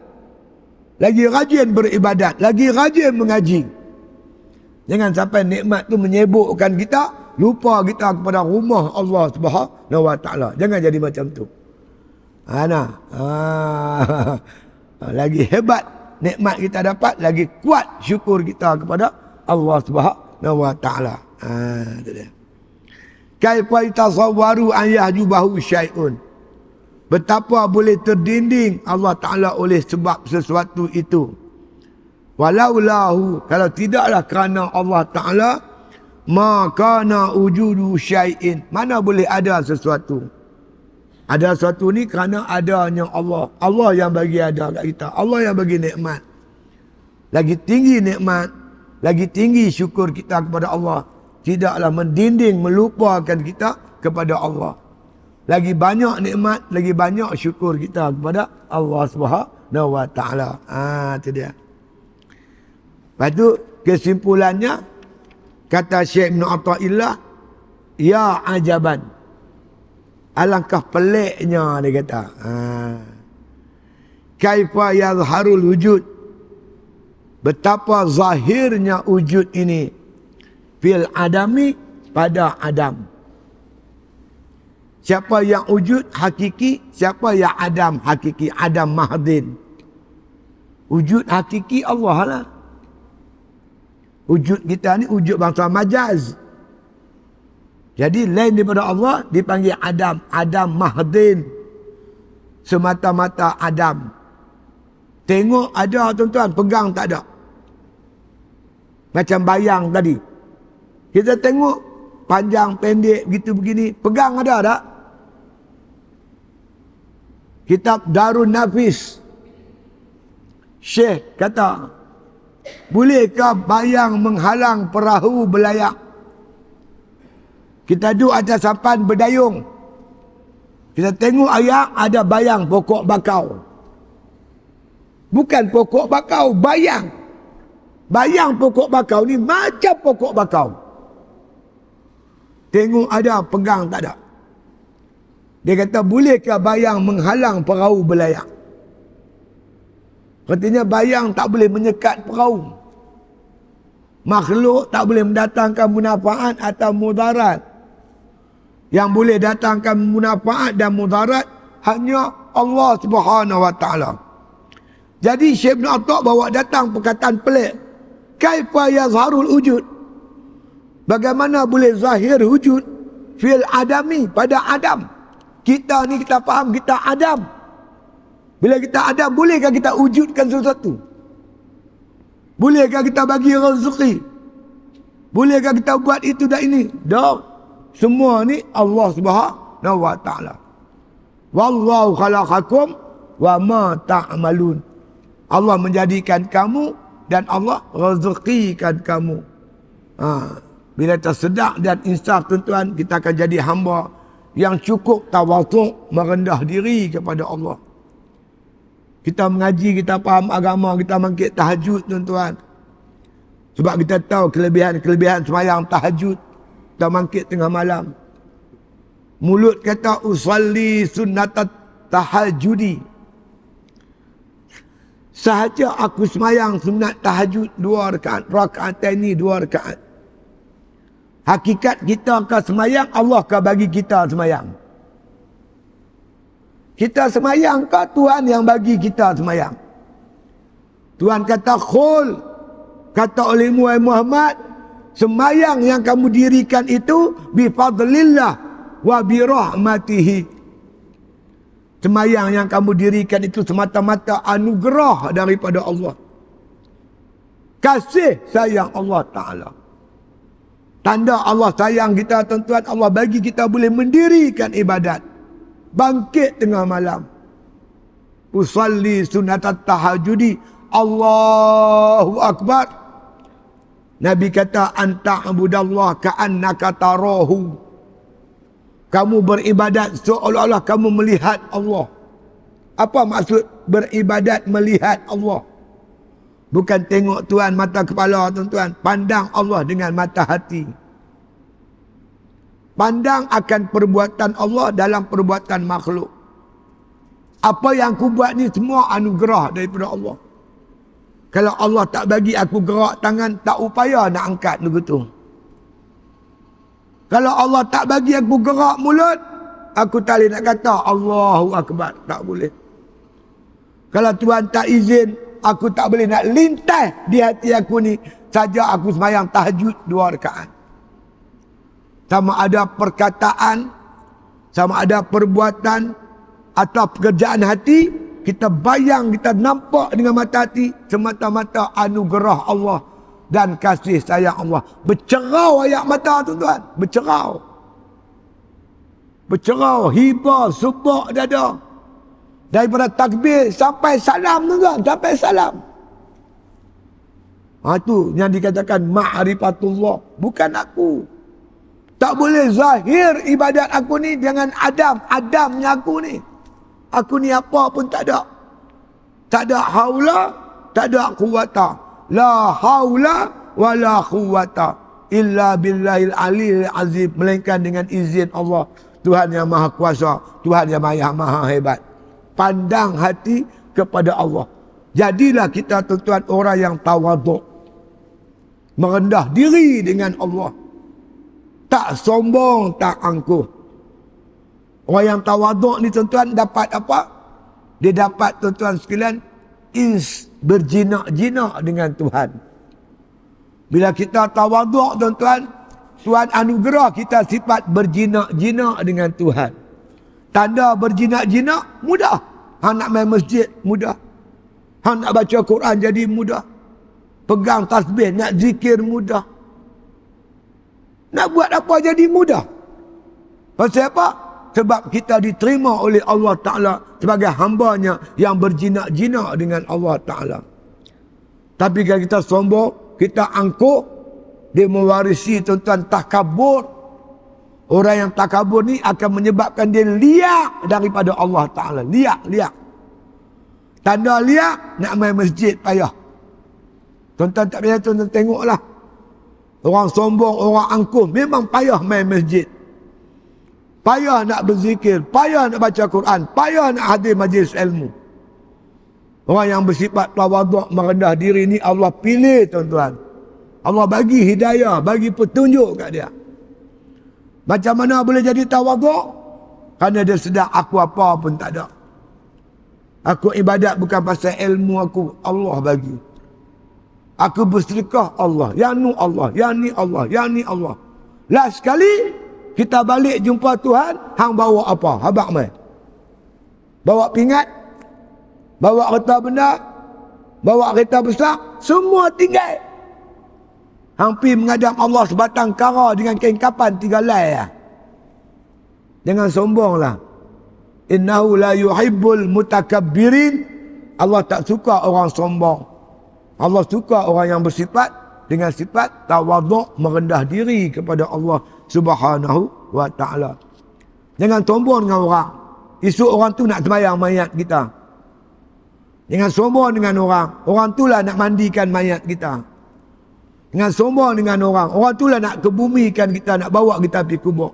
Speaker 1: lagi rajin beribadat, lagi rajin mengaji. Jangan sampai nikmat tu menyebukkan kita, lupa kita kepada rumah Allah Subhanahu wa taala. Jangan jadi macam tu. Lagi hebat nikmat kita dapat, lagi kuat syukur kita kepada Allah Subhanahu wa taala. Itu dia. Kaifa yatasawwaru an yahjubahu syai'un. Betapa boleh terdinding Allah Taala oleh sebab sesuatu itu. Walaulahu, kalau tidaklah kerana Allah Taala, maka na wujudu syai'in. Mana boleh ada sesuatu? Ada sesuatu ni kerana adanya Allah. Allah yang bagi ada kat kita. Allah yang bagi nikmat. Lagi tinggi nikmat, lagi tinggi syukur kita kepada Allah. Tidaklah mendinding melupakan kita kepada Allah. Lagi banyak nikmat, lagi banyak syukur kita kepada Allah Subhanahu wa taala. Itu dia. Lepas tu kesimpulannya kata Syekh Ibn Athaillah, ya ajaban. Alangkah peliknya dia kata. Kaifa yazharul wujud. Betapa zahirnya wujud ini. Fil adami, pada Adam. Siapa yang wujud hakiki, siapa yang Adam hakiki, Adam mahdin. Wujud hakiki Allah lah. Wujud kita ni wujud bangsa majaz. Jadi lain daripada Allah dipanggil Adam. Adam mahdin. Semata-mata Adam. Tengok ada tuan-tuan, pegang tak ada. Macam bayang tadi. Kita tengok panjang pendek gitu begini, pegang ada tak? Kitab Darun Nafis, Syekh kata, bolehkah bayang menghalang perahu belayak? Kita duduk atas sampan berdayung. Kita tengok ayat ada bayang pokok bakau. Bukan pokok bakau, bayang. Bayang pokok bakau ni macam pokok bakau. Tengok ada, pegang tak ada. Dia kata, bolehkah bayang menghalang perahu belayak? Artinya bayang tak boleh menyekat perahu. Makhluk tak boleh mendatangkan mudarat atau mudarat. Yang boleh datangkan mudarat dan mudarat hanya Allah Subhanahu Wa Taala. Jadi Syekh Ibn Atha bawa datang perkataan pelik. Kaifa yazharul wujud. Bagaimana boleh zahir wujud fil adami, pada Adam. Kita ni kita faham kita Adam. Bila kita Adam, bolehkah kita wujudkan sesuatu? Bolehkah kita bagi rezeki? Bolehkah kita buat itu dan ini? Tak. Semua ni Allah Subhanahu Wa Taala. Wallahu khalaqakum wa ma ta'malun. Allah menjadikan kamu dan Allah rezekikan kamu. Bila tersedak dan insaf tuan-tuan, kita akan jadi hamba yang cukup tawaduk, merendah diri kepada Allah. Kita mengaji, kita faham agama, kita mangkit tahajud tuan-tuan. Sebab kita tahu kelebihan-kelebihan sembahyang tahajud. Kita mangkit tengah malam. Mulut kata usalli sunnatat tahajudi. Sahaja aku sembahyang sunat tahajud 2 rakaat. Rakaat ini 2 rakaat. Hakikat kita akan sembahyang, Allah akan bagi kita sembahyang. Kita sembahyang ke Tuhan yang bagi kita sembahyang? Tuhan kata khul, kata oleh Muhammad, sembahyang yang kamu dirikan itu bifadlillah wa birahmatihi. Sembahyang yang kamu dirikan itu semata-mata anugerah daripada Allah. Kasih sayang Allah Ta'ala. Tanda Allah sayang kita tuan-tuan, Allah bagi kita boleh mendirikan ibadat. Bangkit tengah malam. Usalli sunatat tahajudi. Allahu Akbar. Nabi kata, anta'budallah ka'annaka tarahu. Kamu beribadat seolah-olah kamu melihat Allah. Apa maksud beribadat melihat Allah? Bukan tengok Tuhan mata kepala tuan-tuan. Pandang Allah dengan mata hati. Pandang akan perbuatan Allah dalam perbuatan makhluk. Apa yang aku buat ni semua anugerah daripada Allah. Kalau Allah tak bagi aku gerak tangan, tak upaya nak angkat begitu. Kalau Allah tak bagi aku gerak mulut, aku tak boleh nak kata Allahu Akbar. Tak boleh. Kalau Tuhan tak izin, aku tak boleh nak lintas di hati aku ni. Saja aku sembahyang tahajud 2 rakaat. Sama ada perkataan, sama ada perbuatan atau pekerjaan hati, kita bayang, kita nampak dengan mata hati, semata-mata anugerah Allah dan kasih sayang Allah. Bercerau ayat mata tuan-tuan. Bercerau. Bercerau, hibah, subak dada. Daripada takbir sampai salam tuan-tuan. Sampai salam. Itu yang dikatakan ma'rifatullah. Bukan aku. Tak boleh zahir ibadat aku ni dengan Adam. Adamnya aku ni. Aku ni apa pun tak ada. Tak ada haula, tak ada quwata. La haula wa la quwata illa billahil aliyil azim. Melainkan dengan izin Allah. Tuhan yang maha kuasa, Tuhan yang maha hebat. Pandang hati kepada Allah. Jadilah kita tuan-tuan orang yang tawaduk. Merendah diri dengan Allah. Tak sombong, tak angkuh. Orang yang tawaduk ni tuan-tuan dapat apa? Dia dapat tuan-tuan sekalian berjinak-jinak dengan Tuhan. Bila kita tawaduk tuan-tuan, Tuhan anugerah kita sifat berjinak-jinak dengan Tuhan. Tanda berjinak-jinak mudah. Hang nak main masjid mudah. Hang nak baca Quran jadi mudah. Pegang tasbih nak zikir mudah. Nak buat apa jadi mudah. Pasal apa? Sebab kita diterima oleh Allah Ta'ala sebagai hambanya yang berjinak-jinak dengan Allah Ta'ala. Tapi kalau kita sombong, kita angkuh, dia mewarisi tuan-tuan takabur. Orang yang takabur ni akan menyebabkan dia liak daripada Allah Ta'ala. Liak. Tanda liak, nak main masjid payah. Tuan-tuan tak payah tuan-tuan tengoklah. Orang sombong, orang angkuh, memang payah main masjid. Payah nak berzikir, payah nak baca Quran, payah nak hadir majlis ilmu. Orang yang bersifat tawaduk, merendah diri ni Allah pilih tuan-tuan. Allah bagi hidayah, bagi petunjuk kat dia. Macam mana boleh jadi tawaduk? Kerana dia sedar aku apa pun tak ada. Aku ibadat bukan pasal ilmu aku, Allah bagi. Aku bersedekah Allah, yang nu Allah, yang ni Allah, yang ni Allah. Last sekali kita balik jumpa Tuhan, hang bawa apa? Habaq mai. Bawa pingat, bawa kereta benda, bawa kereta besar, semua tinggal. Hang pi menghadap Allah sebatang kara dengan kain kapan 3 lai lah. Jangan sombonglah. Innahu la yuhibbul mutakabbirin. Allah tak suka orang sombong. Allah suka orang yang bersifat dengan sifat tawaduk, merendah diri kepada Allah Subhanahu wa ta'ala. Jangan sombong dengan orang. Esok orang tu nak sembahyang mayat kita. Jangan sombong dengan orang. Orang tu lah nak mandikan mayat kita. Jangan sombong dengan orang. Orang tu lah nak kebumikan kita, nak bawa kita pergi kubur.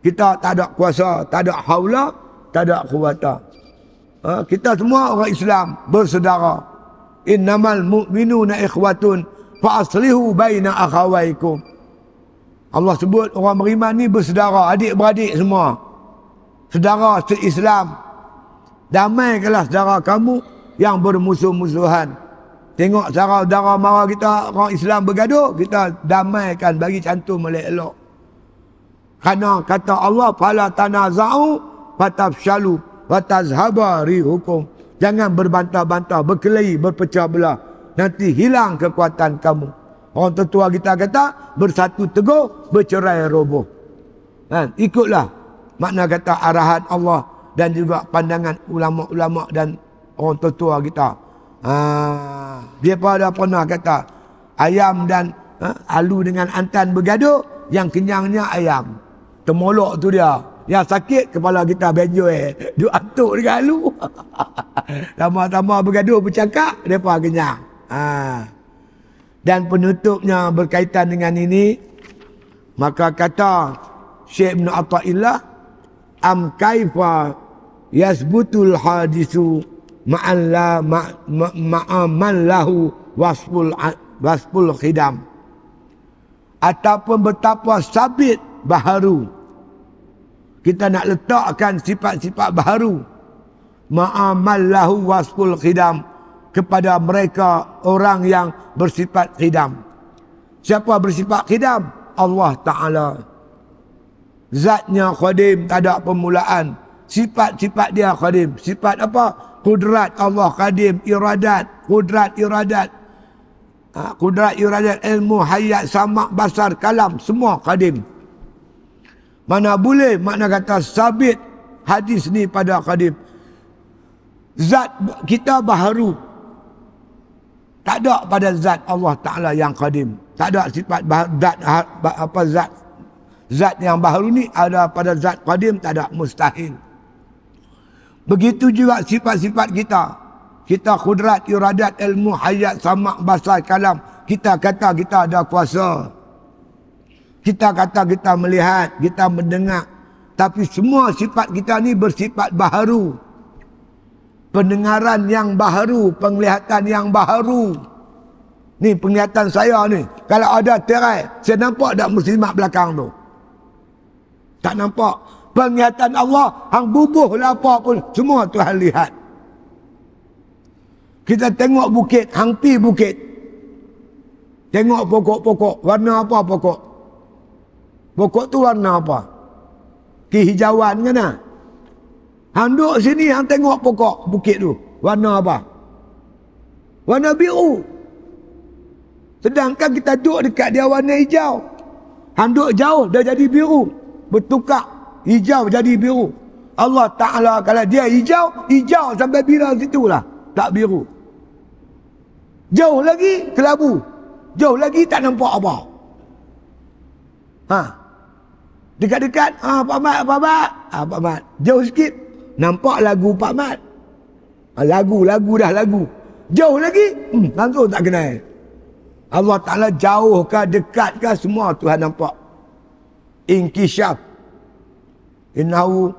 Speaker 1: Kita tak ada kuasa, tak ada haula, tak ada quwata. Kita semua orang Islam bersaudara. Innamal mu'minuna ikhwatun fa aslihu baina akhawaikum. Allah sebut orang beriman ni bersaudara, adik-beradik semua. Saudara se-Islam. Damaikanlah saudara kamu yang bermusuh-musuhan. Tengok saudara mara kita orang Islam bergaduh, kita damaikan, bagi cantum elok-elok. Kerana kata Allah, fala tanaza'u fatafshalu wa tazhaba rihukum. Jangan berbantah-bantah, berkelahi, berpecah belah. Nanti hilang kekuatan kamu. Orang tertua kita kata, bersatu teguh, bercerai roboh. Ikutlah makna kata arahan Allah dan juga pandangan ulama-ulama dan orang tertua kita. Dia pada pernah kata, ayam dan alu dengan antan bergaduh, yang kenyangnya ayam. Temolok tu dia. Yang sakit kepala kita benjoy. Duk atuk dengan alu. Lama-lama bergaduh bercakap, mereka kenyang. Dan penutupnya berkaitan dengan ini, maka kata Syekh Ibn Atta'illah, am kaifa yasbutul hadisu ma'aman lahu wasful khidam. Ataupun betapa sabit baharu kita nak letakkan sifat-sifat baharu ma'amal lahu wasful khidam kepada mereka orang yang bersifat khidam. Siapa bersifat khidam? Allah Ta'ala. Zatnya khadim, tak ada permulaan. Sifat-sifat dia khadim. Sifat apa? Kudrat Allah khadim, iradat, kudrat iradat. Kudrat iradat, ilmu, hayat, samak, basar, kalam, semua khadim. Mana boleh makna kata sabit hadis ni pada khadim. Zat kita baharu. Tak ada pada zat Allah Ta'ala yang khadim. Tak ada sifat zat yang baharu ni ada pada zat khadim, tak ada, mustahil. Begitu juga sifat-sifat kita. Kita kudrat, iradat, ilmu, hayat, samak, basar, kalam. Kita kata kita ada kuasa. Kita kata kita melihat, kita mendengar. Tapi semua sifat kita ni bersifat baharu. Pendengaran yang baharu, penglihatan yang baharu. Ni penglihatan saya ni. Kalau ada tirai, saya nampak tak muslimat belakang tu? Tak nampak. Penglihatan Allah, hang bubuh lah apa pun, semua Tuhan lihat. Kita tengok bukit, hang pi bukit. Tengok pokok-pokok, warna apa pokok? Pokok tu warna apa? Kehijauan kan lah. Hang duduk sini, hang tengok pokok bukit tu. Warna apa? Warna biru. Sedangkan kita duduk dekat dia warna hijau. Hang duduk jauh, dah jadi biru. Bertukar. Hijau jadi biru. Allah Ta'ala kalau dia hijau, hijau sampai bila situ lah. Tak biru. Jauh lagi, kelabu. Jauh lagi, tak nampak apa. Ha. Dekat-dekat, Pak Mat, Pak Mat. Pak Mat. Jauh sikit, nampak lagu Pak Mat. Lagu dah lagu. Jauh lagi, langsung tak kenal. Allah Ta'ala jauh ke dekat ke semua Tuhan nampak. Inkishaf. Innahu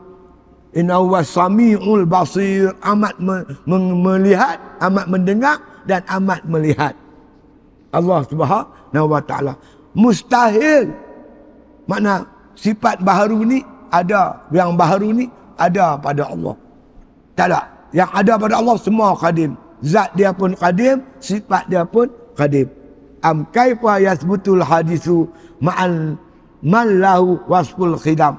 Speaker 1: was-sami'ul basir. Amat melihat, amat mendengar dan amat melihat. Allah Subhanahu wa Ta'ala. Mustahil. Makna sifat baharu ni ada. Yang baharu ni ada pada Allah. Tak ada. Yang ada pada Allah semua qadim. Zat dia pun qadim, sifat dia pun qadim. Am kaifa yasbutul hadisu ma'al man lahu wasful khidam.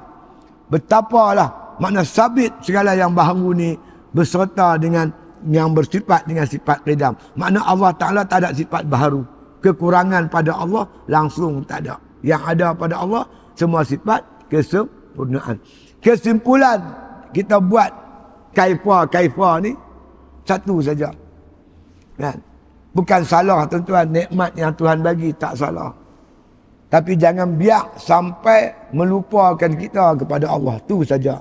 Speaker 1: Betapalah makna sabit segala yang baharu ni berserta dengan yang bersifat dengan sifat qidam. Makna Allah Ta'ala tak ada sifat baharu. Kekurangan pada Allah langsung tak ada. Yang ada pada Allah semua sifat kesempurnaan. Kesimpulan kita buat kaifa ni satu saja. Kan? Bukan salah tuan-tuan, nikmat yang Tuhan bagi tak salah. Tapi jangan biar sampai melupakan kita kepada Allah. Tu saja.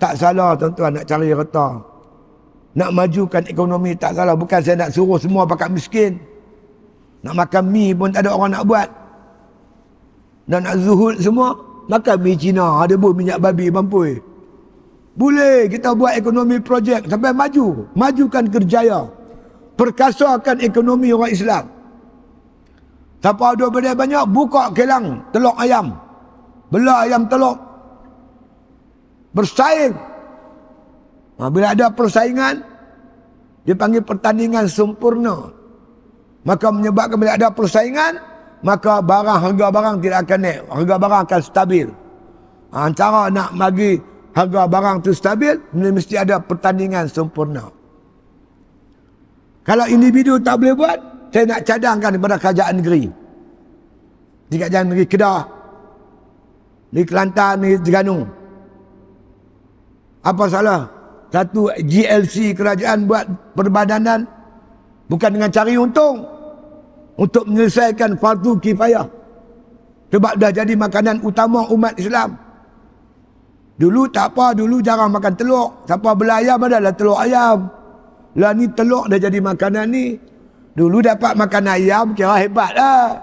Speaker 1: Tak salah tuan-tuan nak cari harta. Nak majukan ekonomi tak salah. Bukan saya nak suruh semua pakat miskin. Nak makan mi pun tak ada orang nak buat. Dan nak zuhud semua, makan mi Cina, ada pun minyak babi mampui. Boleh kita buat ekonomi projek sampai maju. Majukan kerjaya. Perkasakan ekonomi orang Islam. Siapa ada benda banyak, buka kilang telur ayam. Belah ayam telur. Bersaing. Bila ada persaingan, dia panggil pertandingan sempurna. Maka menyebabkan bila ada persaingan, maka harga barang tidak akan naik. Harga barang akan stabil. Cara nak bagi harga barang itu stabil, mesti ada pertandingan sempurna. Kalau individu tak boleh buat, saya nak cadangkan kepada kerajaan negeri. Di kerajaan negeri Kedah, di Kelantan, di Terengganu. Apa salah? Satu GLC kerajaan buat perbadanan bukan dengan cari untung, untuk menyelesaikan fardu kifayah. Sebab dah jadi makanan utama umat Islam. Dulu tak apa, dulu jarang makan telur. Siapa bela ayam adalah telur ayam. Lah ni telur dah jadi makanan ni. Dulu dapat makan ayam kira hebat lah.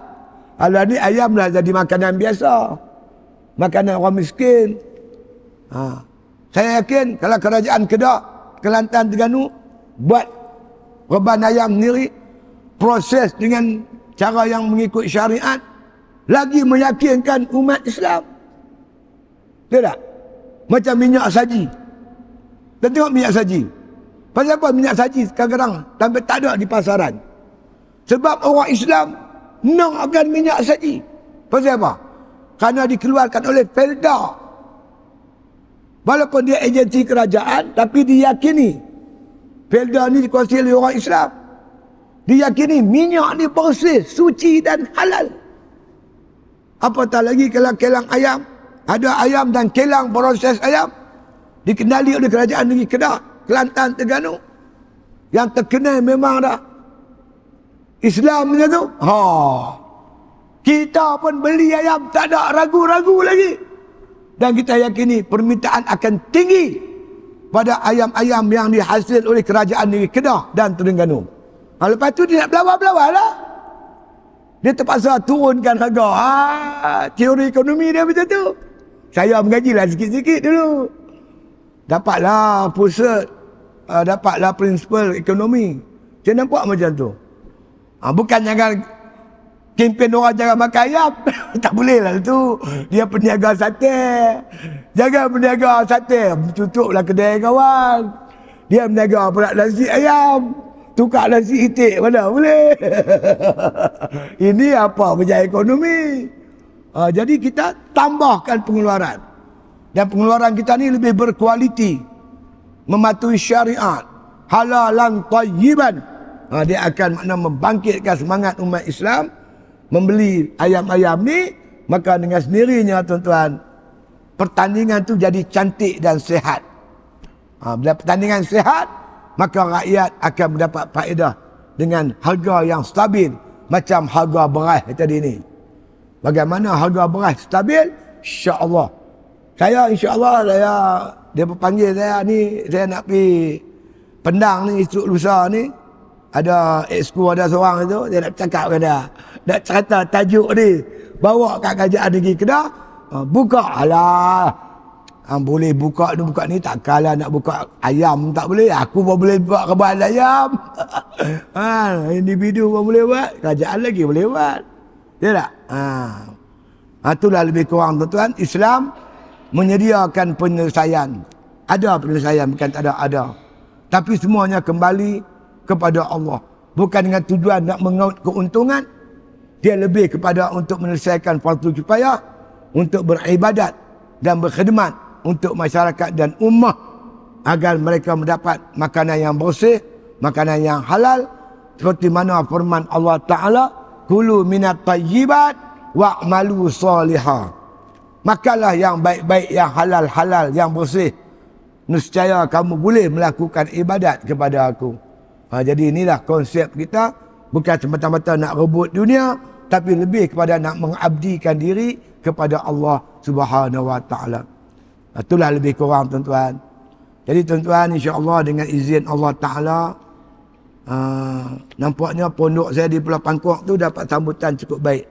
Speaker 1: Lah ni ayam dah jadi makanan biasa. Makanan orang miskin. Saya yakin kalau kerajaan Kedah, Kelantan, Terengganu buat reban ayam sendiri, proses dengan cara yang mengikut syariat, lagi meyakinkan umat Islam. Tidak? Macam minyak saji. Kita tengok minyak saji. Pasal apa minyak saji sekarang sampai tak ada di pasaran? Sebab orang Islam nak akan minyak saji. Pasal apa? Kerana dikeluarkan oleh Felda. Walaupun dia agensi kerajaan, tapi diyakini Felda ni dikuasai oleh orang Islam. Diyakini minyak ni bersih, suci dan halal. Apatah lagi kalau kelang ayam, ada ayam dan kelang proses ayam dikendali oleh kerajaan negeri Kedah, Kelantan, Terengganu. Yang terkenal memang dah Islam ni tu. Kita pun beli ayam tak ada ragu-ragu lagi. Dan kita yakini permintaan akan tinggi pada ayam-ayam yang dihasil oleh kerajaan negeri Kedah dan Terengganu. Lepas tu dia nak belawar-belawar lah. Dia terpaksa turunkan harga. Teori ekonomi dia macam tu. Saya mengajilah sikit-sikit dulu. Dapatlah pusat, dapatlah prinsipal ekonomi. Saya nampak macam tu. Bukan jangan kempen orang jangan makan ayam. Tak boleh lah tu. Dia peniaga sate. Jangan peniaga sate. Tutuplah kedai kawan. Dia meniaga pula nasi ayam. Tukar nasi itik. Mana boleh. Ini apa berjaya ekonomi. Jadi kita tambahkan pengeluaran. Dan pengeluaran kita ni lebih berkualiti. Mematuhi syariat. Halalan tayyiban. Dia akan makna membangkitkan semangat umat Islam. Membeli ayam-ayam ni. Maka dengan sendirinya tuan-tuan. Pertandingan tu jadi cantik dan sihat. Bila pertandingan sihat. Maka rakyat akan mendapat faedah. Dengan harga yang stabil. Macam harga beras tadi ni. Bagaimana harga beras stabil? InsyaAllah. InsyaAllah dia panggil saya ni, saya nak pergi Pendang ni, esok lusa ni. Ada exco ada seorang tu, dia nak cakap dengan dia. Nak cerita tajuk ni. Bawa kat kerajaan negeri Kedah. Buka. Alah. Boleh buka ni tak kalah nak buka ayam tak boleh. Aku pun boleh buat kebun ayam. Individu pun boleh buat. Kerajaan lagi boleh buat. Ya tak? Itulah lebih kurang tuan-tuan. Islam menyediakan penyelesaian. Ada penyelesaian, bukan tak ada. Tapi semuanya kembali kepada Allah. Bukan dengan tujuan nak mengaut keuntungan. Dia lebih kepada untuk menyelesaikan fardu kifayah, untuk beribadat dan berkhidmat untuk masyarakat dan ummah agar mereka mendapat makanan yang bersih, makanan yang halal, seperti mana firman Allah Ta'ala, kulu minat tayyibat wa'malu salihah. Makanlah yang baik-baik, yang halal-halal, yang bersih. Nescaya kamu boleh melakukan ibadat kepada aku. Jadi inilah konsep kita. Bukan semata-mata nak rebut dunia, tapi lebih kepada nak mengabdikan diri kepada Allah Subhanahu Wa Ta'ala. Itulah lebih kurang tuan-tuan. Jadi tuan-tuan, insya-Allah dengan izin Allah Ta'ala, nampaknya pondok saya di Pulau Pangkok tu dapat sambutan cukup baik.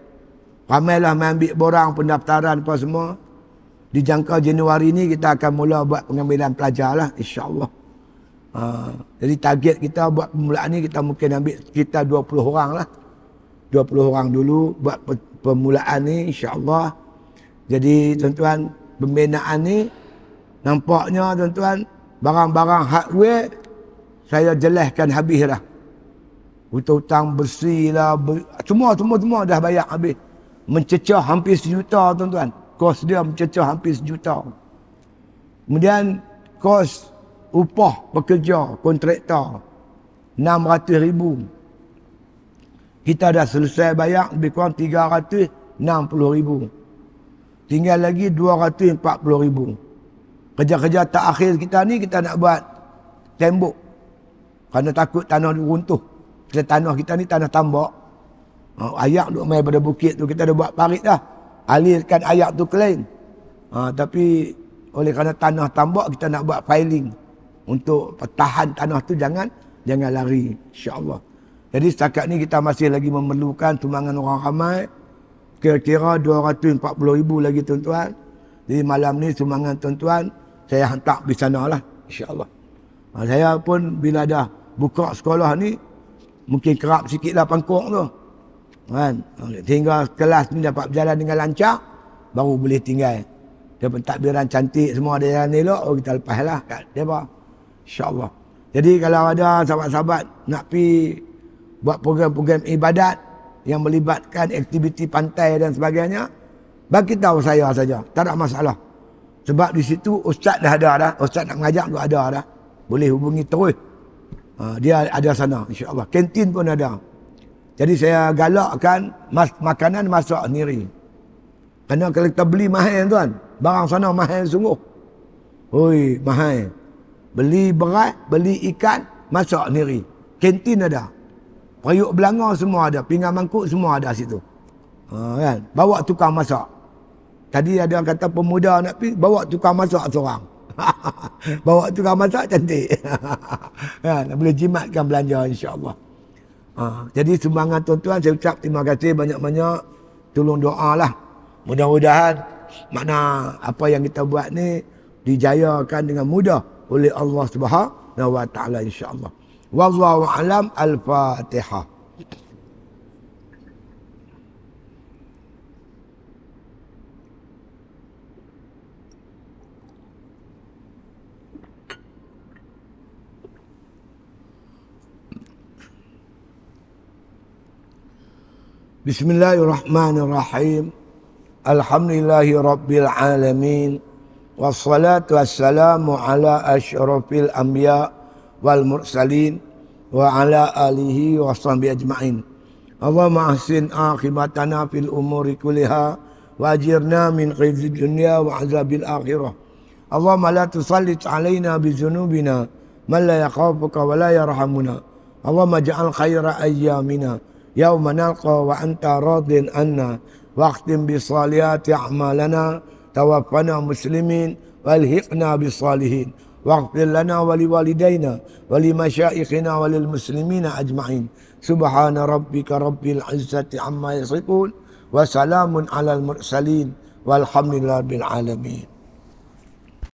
Speaker 1: Ramailah mengambil borang pendaftaran apa semua. Dijangka Januari ni kita akan mula buat pengambilan pelajar lah, insya-Allah. Jadi target kita buat permulaan ni kita mungkin ambil sekitar 20 orang lah. 20 orang dulu buat permulaan ni, insya-Allah. Jadi tuan-tuan, pembinaan ni nampaknya tuan-tuan barang-barang hardware saya jelaskan habis dah. Hutang bersih lah, semua dah bayar habis. Mencecah hampir 1 juta tuan-tuan. Kos dia mencecah hampir 1 juta. Kemudian kos upah pekerja, kontraktor 600,000. Kita dah selesai bayar lebih kurang 360,000. Tinggal lagi 240,000. Kerja-kerja tak akhir kita ni kita nak buat tembok. Kerana takut tanah runtuh. Tanah kita ni tanah tambak. Ayak duk main pada bukit tu, kita dah buat parit dah. Alirkan ayak tu ke lain. Tapi oleh kerana tanah tambak kita nak buat filing. Untuk pertahan tanah tu jangan lari, insya-Allah. Jadi setakat ni kita masih lagi memerlukan sumbangan orang ramai. Kira-kira 240,000 lagi tuan-tuan. Jadi malam ni sumbangan tuan-tuan saya hantar di sana lah, insya-Allah. Saya pun bila dah buka sekolah ni mungkin kerap sikit lah Pangkok tu. Kan? Hingga kelas ni dapat berjalan dengan lancar, baru boleh tinggal. Dia pentadbiran cantik semua ada jalan elok, kita lepas lah kat dia apa. InsyaAllah. Jadi kalau ada sahabat-sahabat nak pergi buat program-program ibadat yang melibatkan aktiviti pantai dan sebagainya, bagi tahu saya saja, tak ada masalah. Sebab di situ ustaz dah ada dah, ustaz nak mengajar tu ada dah. Boleh hubungi terus. Dia ada sana, insya-Allah. Kantin pun ada. Jadi saya galakkan makanan masak sendiri. Kerana kalau kita beli mahal tuan, barang sana mahal sungguh. Oi, mahal. Beli beras, beli ikan, masak sendiri. Kantin ada. Periuk belanga semua ada, pinggan mangkuk semua ada situ. Kan? Bawa tukang masak. Tadi ada kata pemuda nak pergi, bawa tukang masak seorang. Bawa tukang masak cantik. Kan? Boleh jimatkan belanja insya-Allah. Jadi sumbangan tuan-tuan saya ucap terima kasih banyak-banyak. Tolong doalah. Mudah-mudahan Makna apa yang kita buat ni dijayakan dengan mudah oleh Allah Subhanahu wa taala insya-Allah. Wallahu alam. Al-Fatihah. Bismillahirrahmanirrahim. Alhamdulillahi rabbil alamin. Wassalatu wassalamu ala asyrafil anbiya wal mursalin wa ala alihi wa sahbihi ajma'in. Allahumma ahsin akhibatana fil umuri kulliha wa ajirna min khizyid dunya wa azabil akhirah. Allahumma la tusallit alaina bi dzunubina man la yakhafuka wa la yarhamuna. Allahumma ja'al khaira ayyamina yauma nalqa wa anta radin anna wa akhtim bi salihati a'malana tawaffana muslimin walhiqna bis salihin waghfir lana wa liwalidayna wa limasyayikhina wa lil muslimina ajma'in. Subhana rabbika rabbil izzati amma yasifun wa salamun alal mursalin walhamdulillahi rabbil alamin.